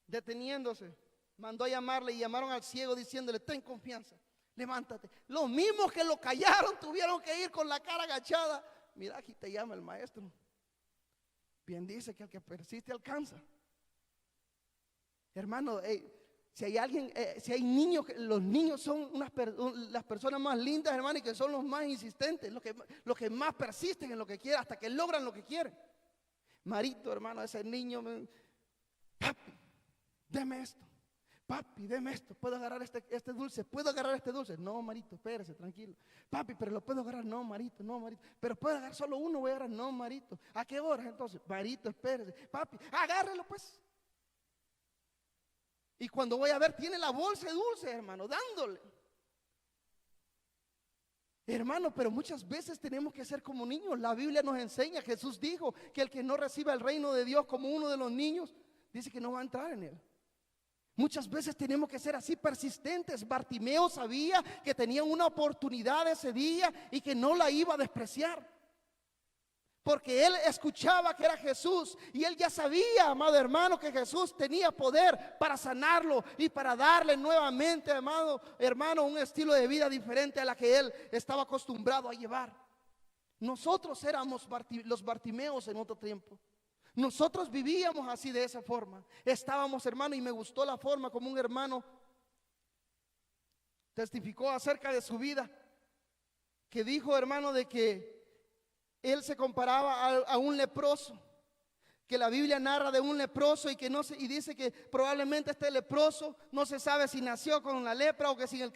deteniéndose, mandó a llamarle, y llamaron al ciego diciéndole: ten confianza, levántate. Los mismos que lo callaron tuvieron que ir con la cara agachada. Mira, aquí te llama el maestro. Bien dice que el que persiste alcanza. Hermano, si hay alguien, si hay niños, los niños son las personas más lindas, hermano, y que son los más insistentes, los que más persisten en lo que quieren, hasta que logran lo que quieren. Marito, hermano, ese niño, papi, deme esto. Papi, deme esto. ¿Puedo agarrar este dulce? ¿Puedo agarrar este dulce? No, Marito, espérese, tranquilo. Papi, pero lo puedo agarrar. No, Marito, no, Marito. Pero puedo agarrar solo uno, voy a agarrar. No, Marito. ¿A qué horas entonces? Marito, espérese. Papi, agárrelo pues. Y cuando voy a ver, tiene la bolsa de dulce, hermano, dándole. Hermano, pero muchas veces tenemos que ser como niños. La Biblia nos enseña, Jesús dijo que el que no reciba el reino de Dios como uno de los niños, dice que no va a entrar en él. Muchas veces tenemos que ser así persistentes. Bartimeo sabía que tenía una oportunidad ese día y que no la iba a despreciar. Porque él escuchaba que era Jesús y él ya sabía, amado hermano, que Jesús tenía poder para sanarlo y para darle nuevamente, amado hermano, un estilo de vida diferente a la que él estaba acostumbrado a llevar. Nosotros éramos los Bartimeos en otro tiempo. Nosotros vivíamos así, de esa forma. Estábamos, hermano, y me gustó la forma como un hermano testificó acerca de su vida, que dijo, hermano, de que él se comparaba a un leproso, que la Biblia narra de un leproso y que no se, y dice que probablemente este leproso no se sabe si nació con la lepra o que sin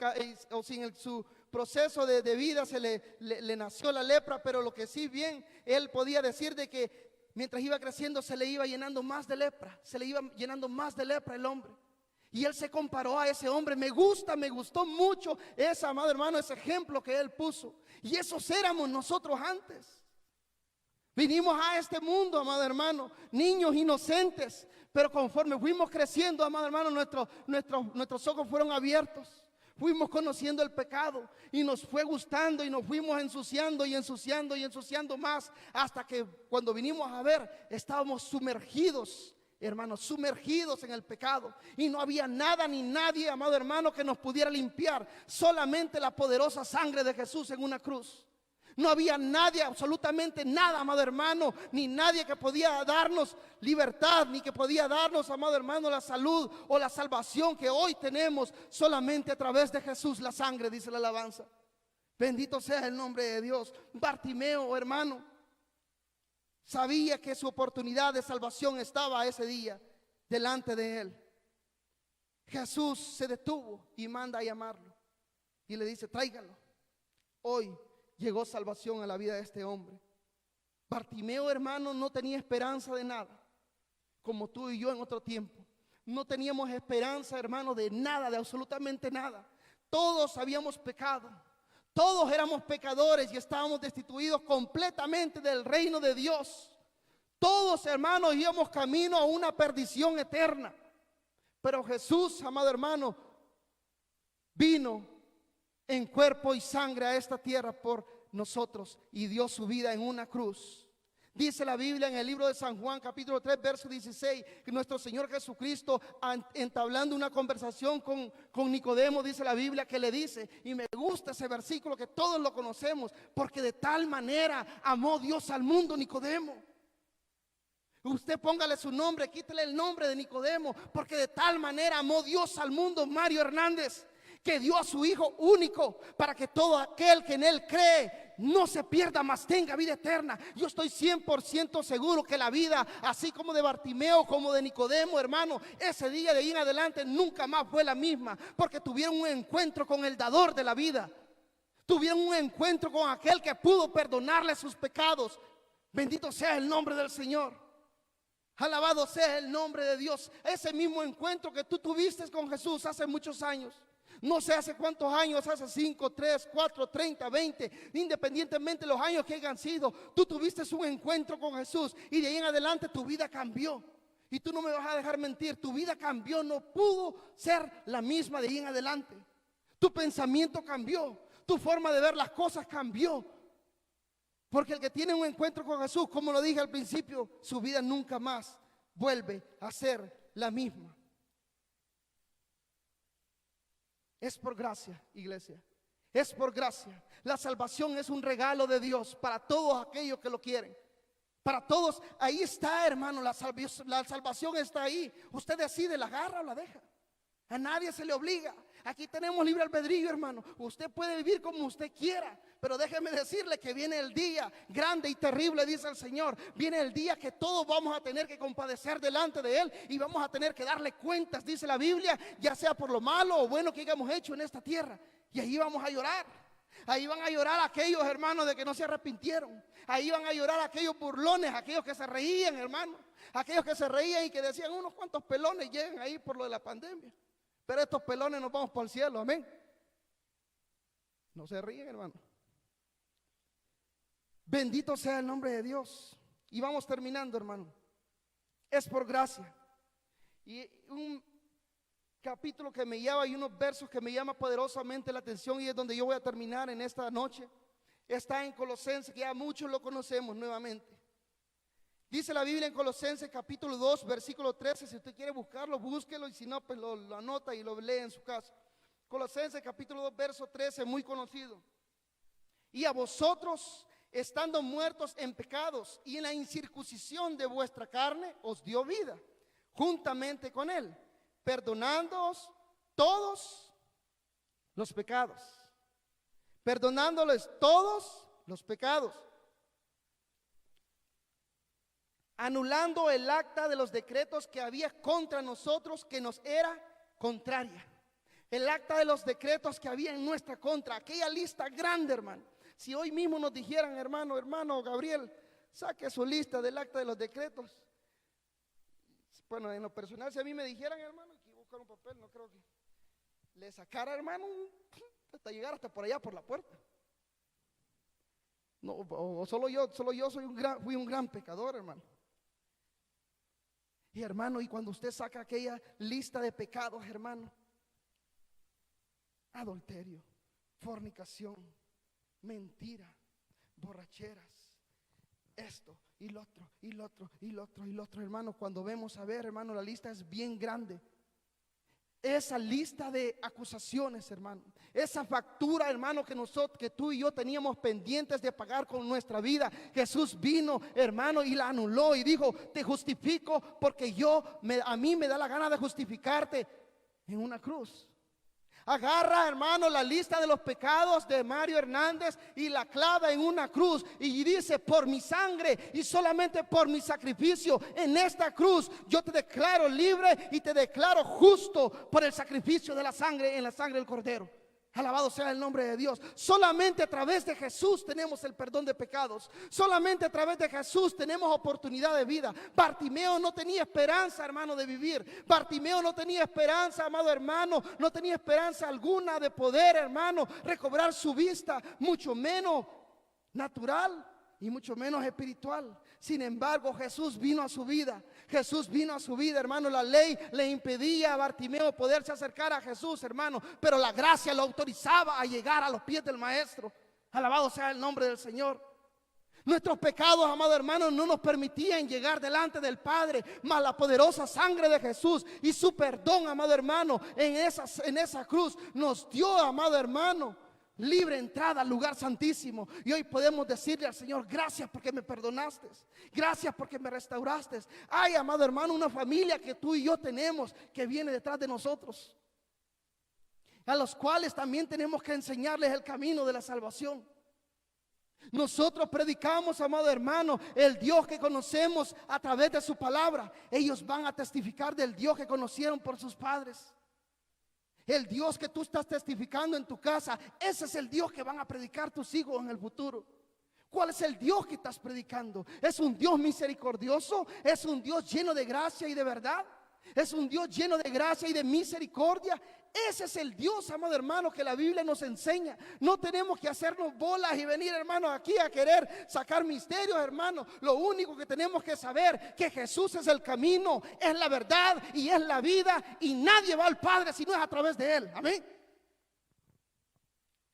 su proceso de vida se le nació la lepra, pero lo que sí bien él podía decir de que mientras iba creciendo se le iba llenando más de lepra, se le iba llenando más de lepra el hombre. Y él se comparó a ese hombre. Me gustó mucho ese, amado hermano, ese ejemplo que él puso. Y esos éramos nosotros antes. Vinimos a este mundo, amado hermano, niños inocentes, pero conforme fuimos creciendo, amado hermano, nuestros ojos fueron abiertos. Fuimos conociendo el pecado y nos fue gustando y nos fuimos ensuciando y ensuciando y ensuciando más, hasta que cuando vinimos a ver, estábamos sumergidos, hermanos, sumergidos en el pecado, y no había nada ni nadie, amado hermano, que nos pudiera limpiar, solamente la poderosa sangre de Jesús en una cruz. No había nadie, absolutamente nada, amado hermano, ni nadie que podía darnos libertad, ni que podía darnos, amado hermano, la salud o la salvación que hoy tenemos, solamente a través de Jesús, la sangre, dice la alabanza. Bendito sea el nombre de Dios. Bartimeo, hermano, sabía que su oportunidad de salvación estaba ese día delante de él. Jesús se detuvo y manda a llamarlo y le dice: tráigalo. Hoy llegó salvación a la vida de este hombre. Bartimeo, hermano, no tenía esperanza de nada, como tú y yo en otro tiempo. No teníamos esperanza, hermano, de nada, de absolutamente nada. Todos habíamos pecado. Todos éramos pecadores y estábamos destituidos completamente del reino de Dios. Todos, hermanos, íbamos camino a una perdición eterna. Pero Jesús, amado hermano, vino en cuerpo y sangre a esta tierra por nosotros y dio su vida en una cruz. Dice la Biblia en el libro de San Juan, capítulo 3, verso 16, que nuestro Señor Jesucristo, entablando una conversación con Nicodemo, dice la Biblia, que le dice, y me gusta ese versículo que todos lo conocemos, porque de tal manera amó Dios al mundo, Nicodemo. Usted póngale su nombre, quítele el nombre de Nicodemo, porque de tal manera amó Dios al mundo, Mario Hernández, que dio a su Hijo único para que todo aquel que en Él cree no se pierda, mas tenga vida eterna. Yo estoy 100% seguro que la vida, así como de Bartimeo, como de Nicodemo, hermano, ese día de ahí en adelante nunca más fue la misma, porque tuvieron un encuentro con el dador de la vida. Tuvieron un encuentro con aquel que pudo perdonarle sus pecados. Bendito sea el nombre del Señor. Alabado sea el nombre de Dios. Ese mismo encuentro que tú tuviste con Jesús hace muchos años. No sé hace cuántos años, hace 5, 3, 4, 30, 20, independientemente de los años que hayan sido, tú tuviste un encuentro con Jesús y de ahí en adelante tu vida cambió. Y tú no me vas a dejar mentir, tu vida cambió, no pudo ser la misma de ahí en adelante. Tu pensamiento cambió, tu forma de ver las cosas cambió. Porque el que tiene un encuentro con Jesús, como lo dije al principio, su vida nunca más vuelve a ser la misma. Es por gracia, iglesia. Es por gracia. La salvación es un regalo de Dios para todos aquellos que lo quieren. Para todos, ahí está, hermano, la salvación está ahí. Usted decide, la agarra o la deja. A nadie se le obliga. Aquí tenemos libre albedrío, hermano. Usted puede vivir como usted quiera, pero déjeme decirle que viene el día grande y terrible, dice el Señor. Viene el día que todos vamos a tener que compadecer delante de Él y vamos a tener que darle cuentas, dice la Biblia, ya sea por lo malo o bueno que hayamos hecho en esta tierra. Y ahí vamos a llorar. Ahí van a llorar aquellos hermanos de que no se arrepintieron. Ahí van a llorar aquellos burlones, aquellos que se reían, hermano. Aquellos que se reían y que decían unos cuantos pelones llegan ahí por lo de la pandemia. Pero estos pelones nos vamos por el cielo, amén. No se ríen, hermano. Bendito sea el nombre de Dios. Y vamos terminando, hermano. Es por gracia. Y un capítulo que me llama y unos versos que me llama poderosamente la atención, y es donde yo voy a terminar en esta noche. Está en Colosenses, que ya muchos lo conocemos nuevamente. Dice la Biblia en Colosenses capítulo 2, versículo 13. Si usted quiere buscarlo, búsquelo, y si no, pues lo anota y lo lee en su casa. Colosenses capítulo 2, verso 13, muy conocido. Y a vosotros, estando muertos en pecados y en la incircuncisión de vuestra carne, os dio vida, juntamente con Él, perdonándoos todos los pecados. Perdonándoles todos los pecados, anulando el acta de los decretos que había contra nosotros, que nos era contraria. El acta de los decretos que había en nuestra contra, aquella lista grande, hermano. Si hoy mismo nos dijeran, hermano Gabriel, saque su lista del acta de los decretos. Bueno, en lo personal, si a mí me dijeran, hermano, que buscar un papel, no creo que le sacara, hermano, hasta llegar hasta por allá, por la puerta. No, o solo yo fui un gran pecador, hermano. Y hermano, y cuando usted saca aquella lista de pecados, hermano, adulterio, fornicación, mentira, borracheras, esto y lo otro, y lo otro, y lo otro, y lo otro, hermano, cuando vemos a ver, hermano, la lista es bien grande. Esa lista de acusaciones, hermano, esa factura, hermano, que tú y yo teníamos pendientes de pagar con nuestra vida, Jesús vino, hermano, y la anuló y dijo: te justifico porque a mí me da la gana de justificarte en una cruz. Agarra, hermano, la lista de los pecados de Mario Hernández y la clava en una cruz y dice: por mi sangre y solamente por mi sacrificio en esta cruz, yo te declaro libre y te declaro justo por el sacrificio de la sangre, en la sangre del Cordero. Alabado sea el nombre de Dios. Solamente a través de Jesús tenemos el perdón de pecados. Solamente a través de Jesús tenemos oportunidad de vida. Bartimeo no tenía esperanza, hermano, de vivir. Bartimeo no tenía esperanza, amado hermano. No tenía esperanza alguna de poder, hermano, recobrar su vista, mucho menos natural y mucho menos espiritual. Sin embargo, Jesús vino a su vida. Jesús vino a su vida, hermano. La ley le impedía a Bartimeo poderse acercar a Jesús, hermano, pero la gracia lo autorizaba a llegar a los pies del Maestro. Alabado sea el nombre del Señor. Nuestros pecados, amado hermano, no nos permitían llegar delante del Padre, mas la poderosa sangre de Jesús y su perdón, amado hermano, en esa cruz nos dio, amado hermano, libre entrada al lugar santísimo. Y hoy podemos decirle al Señor: gracias porque me perdonaste, gracias porque me restauraste. Ay, amado hermano, una familia que tú y yo tenemos, que viene detrás de nosotros, a los cuales también tenemos que enseñarles el camino de la salvación. Nosotros predicamos, amado hermano, el Dios que conocemos a través de su palabra. Ellos van a testificar del Dios que conocieron por sus padres. El Dios que tú estás testificando en tu casa, ese es el Dios que van a predicar tus hijos en el futuro. ¿Cuál es el Dios que estás predicando? ¿Es un Dios misericordioso? ¿Es un Dios lleno de gracia y de verdad? ¿Es un Dios lleno de gracia y de misericordia? Ese es el Dios, amado hermano, que la Biblia nos enseña. No tenemos que hacernos bolas y venir, hermano, aquí a querer sacar misterios, hermano. Lo único que tenemos que saber que Jesús es el camino, es la verdad y es la vida, y nadie va al Padre si no es a través de Él. Amén.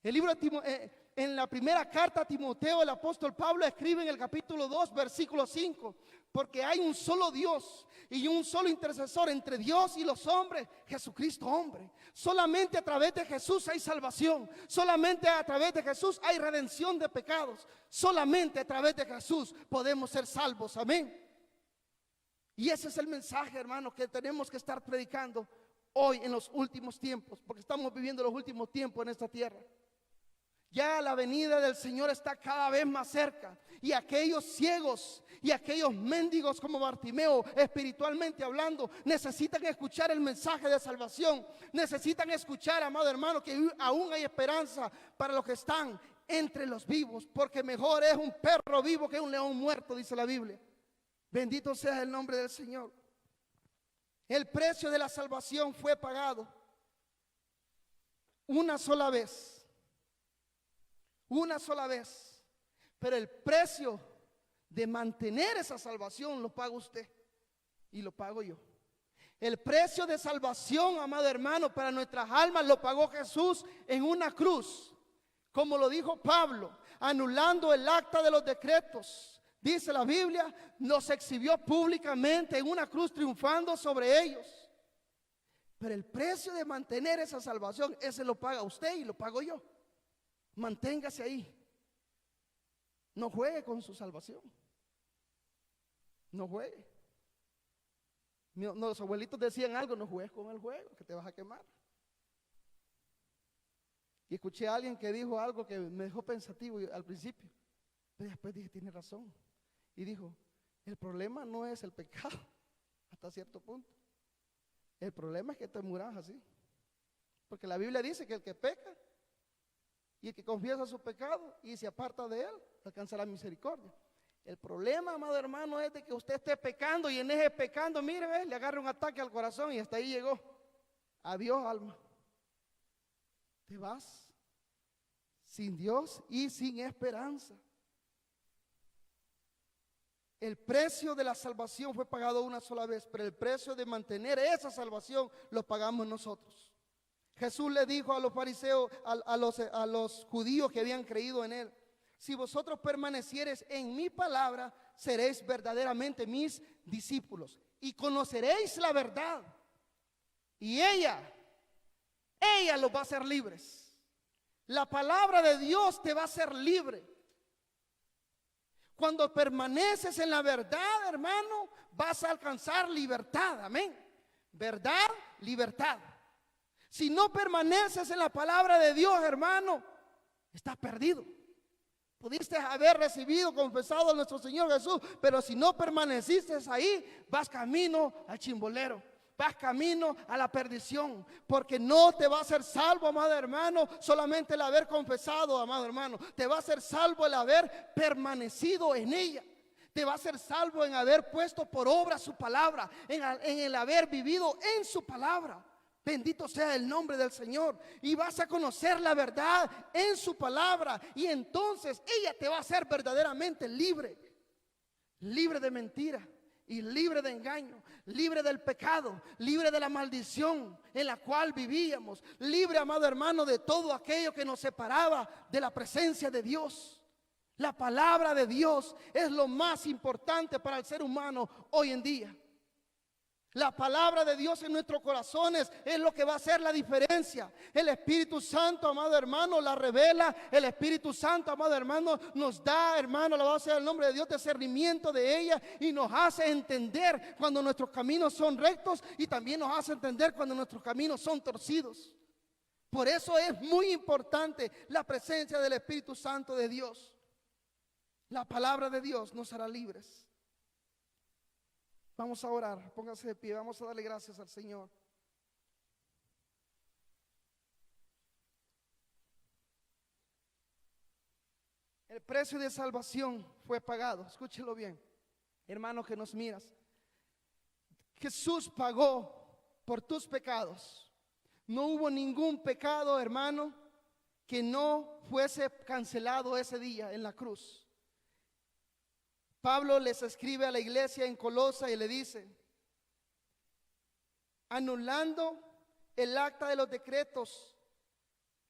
El libro de en la primera carta a Timoteo, el apóstol Pablo escribe en el capítulo 2, versículo 5: porque hay un solo Dios y un solo intercesor entre Dios y los hombres, Jesucristo hombre. Solamente a través de Jesús hay salvación. Solamente a través de Jesús hay redención de pecados. Solamente a través de Jesús podemos ser salvos. Amén. Y ese es el mensaje, hermano, que tenemos que estar predicando hoy en los últimos tiempos, porque estamos viviendo los últimos tiempos en esta tierra. Ya la venida del Señor está cada vez más cerca, y aquellos ciegos y aquellos mendigos como Bartimeo, espiritualmente hablando, necesitan escuchar el mensaje de salvación. Necesitan escuchar, amado hermano, que aún hay esperanza para los que están entre los vivos, porque mejor es un perro vivo que un león muerto, dice la Biblia. Bendito sea el nombre del Señor. El precio de la salvación fue pagado una sola vez. Una sola vez. Pero el precio de mantener esa salvación lo paga usted y lo pago yo. El precio de salvación, amado hermano, para nuestras almas lo pagó Jesús en una cruz, como lo dijo Pablo, anulando el acta de los decretos. Dice la Biblia, los exhibió públicamente en una cruz, triunfando sobre ellos. Pero el precio de mantener esa salvación, ese lo paga usted y lo pago yo. Manténgase ahí. No juegue con su salvación. No juegue. Los abuelitos decían algo: no juegues con el juego, que te vas a quemar. Y escuché a alguien que dijo algo que me dejó pensativo al principio, pero después dije, tiene razón. Y dijo, el problema no es el pecado, hasta cierto punto. El problema es que te muras así. Porque la Biblia dice que el que peca y el que confiesa su pecado y se aparta de él, alcanzará misericordia. El problema, amado hermano, es de que usted esté pecando, y en ese pecando, mire, ve, le agarra un ataque al corazón y hasta ahí llegó. Adiós, alma. Te vas sin Dios y sin esperanza. El precio de la salvación fue pagado una sola vez, pero el precio de mantener esa salvación lo pagamos nosotros. Jesús le dijo a los fariseos, a los judíos que habían creído en él: si vosotros permaneciereis en mi palabra, seréis verdaderamente mis discípulos y conoceréis la verdad, y ella los va a hacer libres. La palabra de Dios te va a hacer libre. Cuando permaneces en la verdad, hermano, vas a alcanzar libertad. Amén. Verdad, libertad. Si no permaneces en la palabra de Dios, hermano, estás perdido. Pudiste haber recibido, confesado a nuestro Señor Jesús, pero si no permaneciste ahí, vas camino al chimbolero, vas camino a la perdición, porque no te va a ser salvo, amado hermano, solamente el haber confesado, amado hermano. Te va a ser salvo el haber permanecido en ella. Te va a ser salvo en haber puesto por obra su palabra, en el haber vivido en su palabra. Bendito sea el nombre del Señor. Y vas a conocer la verdad en su palabra, y entonces ella te va a hacer verdaderamente libre. Libre de mentira y libre de engaño, libre del pecado, libre de la maldición en la cual vivíamos, libre, amado hermano, de todo aquello que nos separaba de la presencia de Dios. La palabra de Dios es lo más importante para el ser humano hoy en día. La palabra de Dios en nuestros corazones es lo que va a hacer la diferencia. El Espíritu Santo, amado hermano, la revela. El Espíritu Santo, amado hermano, nos da, hermano, alabado sea el nombre de Dios, discernimiento de ella, y nos hace entender cuando nuestros caminos son rectos, y también nos hace entender cuando nuestros caminos son torcidos. Por eso es muy importante la presencia del Espíritu Santo de Dios. La palabra de Dios nos hará libres. Vamos a orar, póngase de pie, vamos a darle gracias al Señor. El precio de salvación fue pagado. Escúchelo bien, hermano que nos miras. Jesús pagó por tus pecados. No hubo ningún pecado, hermano, que no fuese cancelado ese día en la cruz. Pablo les escribe a la iglesia en Colosa y le dice: anulando el acta de los decretos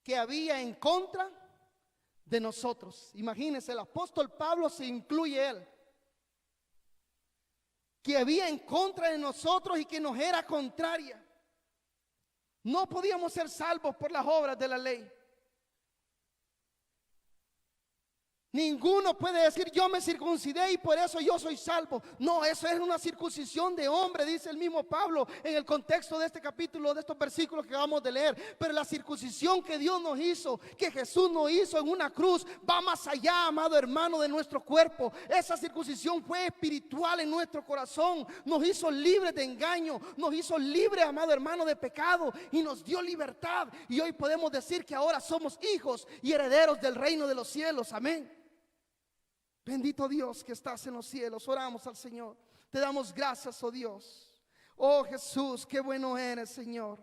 que había en contra de nosotros. Imagínense, el apóstol Pablo se incluye él, que había en contra de nosotros y que nos era contraria. No podíamos ser salvos por las obras de la ley. Ninguno puede decir: yo me circuncidé y por eso yo soy salvo. No, eso es una circuncisión de hombre, dice el mismo Pablo en el contexto de este capítulo, de estos versículos que acabamos de leer. Pero la circuncisión que Dios nos hizo, que Jesús nos hizo en una cruz, va más allá, amado hermano, de nuestro cuerpo. Esa circuncisión fue espiritual en nuestro corazón. Nos hizo libres de engaño, nos hizo libres, amado hermano, de pecado, y nos dio libertad. Y hoy podemos decir que ahora somos hijos y herederos del reino de los cielos. Amén. Bendito Dios que estás en los cielos. Oramos al Señor. Te damos gracias, oh Dios. Oh Jesús, qué bueno eres, Señor.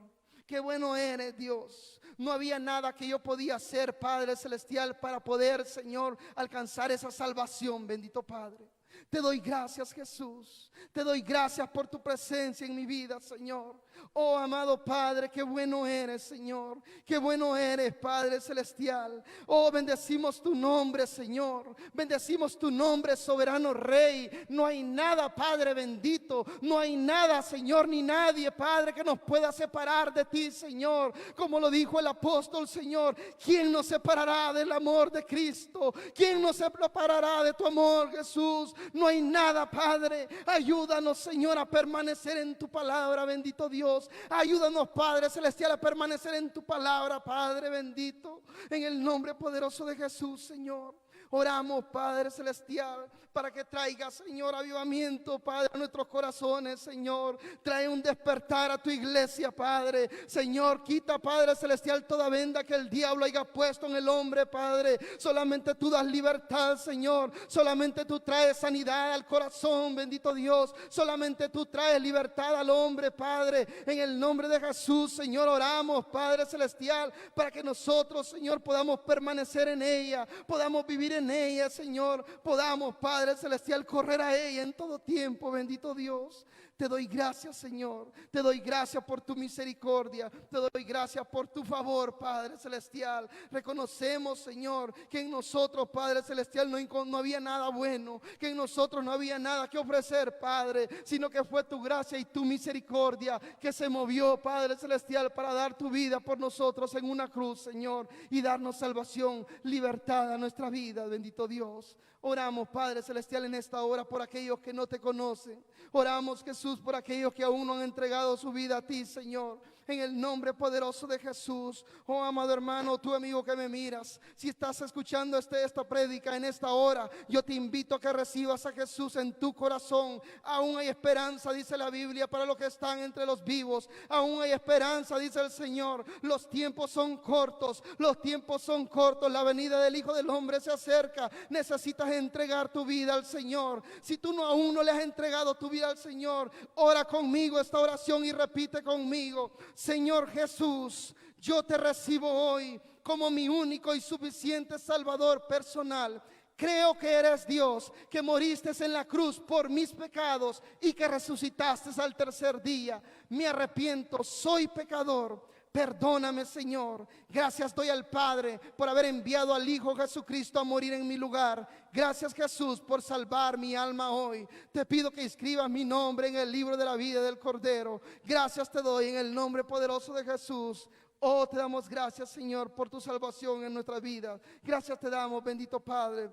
Qué bueno eres, Dios. No había nada que yo podía hacer, Padre Celestial, para poder, Señor, alcanzar esa salvación. Bendito Padre. Te doy gracias, Jesús. Te doy gracias por tu presencia en mi vida, Señor. Oh amado Padre, qué bueno eres, Señor. Qué bueno eres, Padre Celestial. Oh, bendecimos tu nombre, Señor. Bendecimos tu nombre, soberano Rey. No hay nada, Padre bendito. No hay nada, Señor, ni nadie, Padre, que nos pueda separar de ti, Señor. Como lo dijo el apóstol, Señor: ¿quién nos separará del amor de Cristo? ¿Quién nos separará de tu amor, Jesús? No hay nada, Padre. Ayúdanos, Señor, a permanecer en tu palabra, bendito Dios. Ayúdanos, Padre Celestial, a permanecer en tu palabra, Padre bendito. En el nombre poderoso de Jesús, Señor. Oramos, Padre Celestial, para que traiga, Señor, avivamiento, Padre, a nuestros corazones, Señor. Trae un despertar a tu iglesia, Padre. Señor, quita, Padre Celestial, toda venda que el diablo haya puesto en el hombre, Padre. Solamente tú das libertad, Señor. Solamente tú traes sanidad al corazón, bendito Dios. Solamente tú traes libertad al hombre, Padre. En el nombre de Jesús, Señor, oramos, Padre Celestial, para que nosotros, Señor, podamos permanecer en ella, podamos vivir en ella, Señor. Podamos, Padre Celestial, correr a ella en todo tiempo, bendito Dios. Te doy gracias, Señor. Te doy gracias por tu misericordia. Te doy gracias por tu favor, Padre Celestial. Reconocemos, Señor, que en nosotros, Padre Celestial, no había nada bueno, que en nosotros no había nada que ofrecer, Padre, sino que fue tu gracia y tu misericordia que se movió, Padre Celestial, para dar tu vida por nosotros en una cruz, Señor, y darnos salvación, libertad a nuestra vida, bendito Dios. Oramos, Padre Celestial, en esta hora por aquellos que no te conocen. Oramos, Jesús, por aquellos que aún no han entregado su vida a ti, Señor. En el nombre poderoso de Jesús. Oh amado hermano, tú amigo que me miras, si estás escuchando esta prédica en esta hora, yo te invito a que recibas a Jesús en tu corazón. Aún hay esperanza, dice la Biblia, para los que están entre los vivos. Aún hay esperanza, dice el Señor. Los tiempos son cortos, los tiempos son cortos. La venida del Hijo del Hombre se acerca. Necesitas entregar tu vida al Señor. Si tú aún no le has entregado tu vida al Señor, ora conmigo esta oración y repite conmigo: Señor Jesús, yo te recibo hoy como mi único y suficiente Salvador personal. Creo que eres Dios, que moriste en la cruz por mis pecados y que resucitaste al tercer día. Me arrepiento, soy pecador. Perdóname, Señor. Gracias doy al Padre por haber enviado al Hijo Jesucristo a morir en mi lugar. Gracias, Jesús, por salvar mi alma hoy. Te pido que inscribas mi nombre en el libro de la vida del Cordero. Gracias te doy en el nombre poderoso de Jesús. Oh, te damos gracias, Señor, por tu salvación en nuestra vida. Gracias te damos, bendito Padre.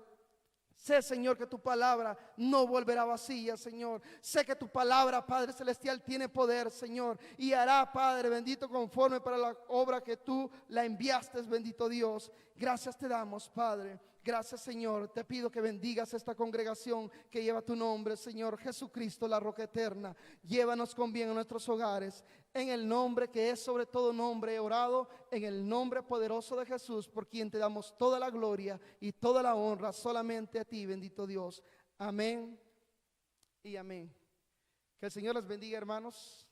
Sé, Señor, que tu palabra no volverá vacía, Señor. Sé que tu palabra, Padre Celestial, tiene poder, Señor, y hará, Padre bendito, conforme para la obra que tú la enviaste, bendito Dios. Gracias te damos, Padre. Gracias, Señor. Te pido que bendigas esta congregación que lleva tu nombre, Señor Jesucristo, la roca eterna. Llévanos con bien a nuestros hogares. En el nombre que es sobre todo nombre he orado, en el nombre poderoso de Jesús, por quien te damos toda la gloria y toda la honra solamente a ti, bendito Dios. Amén y amén. Que el Señor les bendiga, hermanos,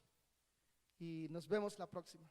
y nos vemos la próxima.